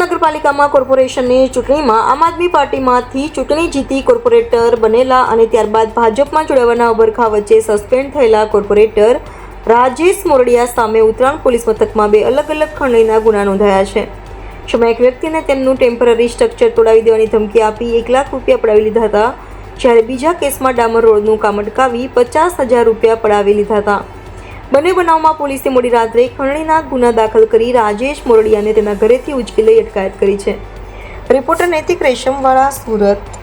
મહાનગરપાલિકામાં કોર્પોરેશનની ચૂંટણીમાં આમ આદમી પાર્ટીમાંથી ચૂંટણી જીતી કોર્પોરેટર બનેલા અને ત્યારબાદ ભાજપમાં જોડાવાના અબરખા વચ્ચે સસ્પેન્ડ થયેલા કોર્પોરેટર રાજેશ મોરડિયા સામે ઉત્તરાણ પોલીસ મથકમાં 2 અલગ અલગ ખંડણીના ગુના નોંધાયા છે. જેમાં એક વ્યક્તિને તેમનું ટેમ્પરરી સ્ટ્રક્ચર તોડાવી દેવાની ધમકી આપી 1 લાખ રૂપિયા પડાવી લીધા હતા, જ્યારે બીજા કેસમાં ડામર રોડનું કામ અટકાવી 50,000 રૂપિયા પડાવી લીધા હતા. બંને બનાવમાં પોલીસે મોડી રાત્રે ખંડણીના ગુના દાખલ કરી રાજેશ મોરડિયાને તેના ઘરેથી ઉંચકી લઈ અટકાયત કરી છે. રિપોર્ટર નૈતિક રેશમવાળા, સુરત.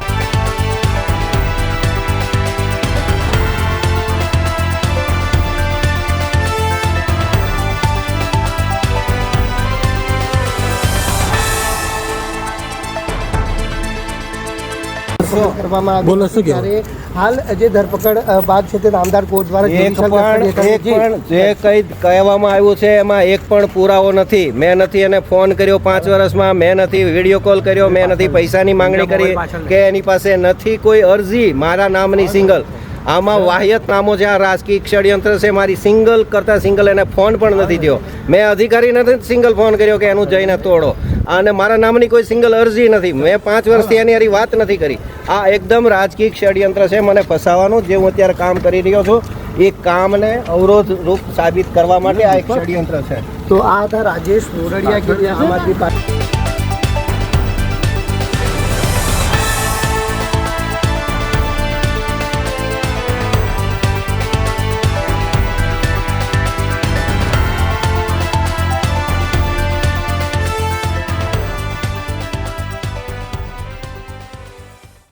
બોલો શું કહે? હાલ જે ધરપકડ બાદ છે તે નામદાર કોર્ટ દ્વારા એક પણ જે કંઈ કહેવામાં આવ્યું છે એમાં એક પણ પુરાવો નથી. મેં નથી એને ફોન કર્યો 5 વર્ષમાં, મેં નથી વિડીયો કોલ કર્યો, મેં નથી પૈસાની માંગણી કરી કે એની પાસે નથી કોઈ અરજી મારા નામની સિંગલ. આમાં વાહિયાત નામો છે, આ રાજકીય ષડયંત્ર છે. મારી સિંગલ કરતાં સિંગલ એને ફોન પણ નથી થયો. મેં અધિકારીને નથી સિંગલ ફોન કર્યો કે એનું જઈને તોડો, અને મારા નામની કોઈ સિંગલ અરજી નથી. મેં 5 વર્ષથી એની હારી વાત નથી કરી. આ એકદમ રાજકીય ષડયંત્ર છે મને ફસાવાનું. જે હું અત્યારે કામ કરી રહ્યો છું એ કામને અવરોધરૂપ સાબિત કરવા માટે આ એક ષડયંત્ર છે. તો આ હતા રાજેશ મોરડિયા કે જે આમ આદમી પાર્ટી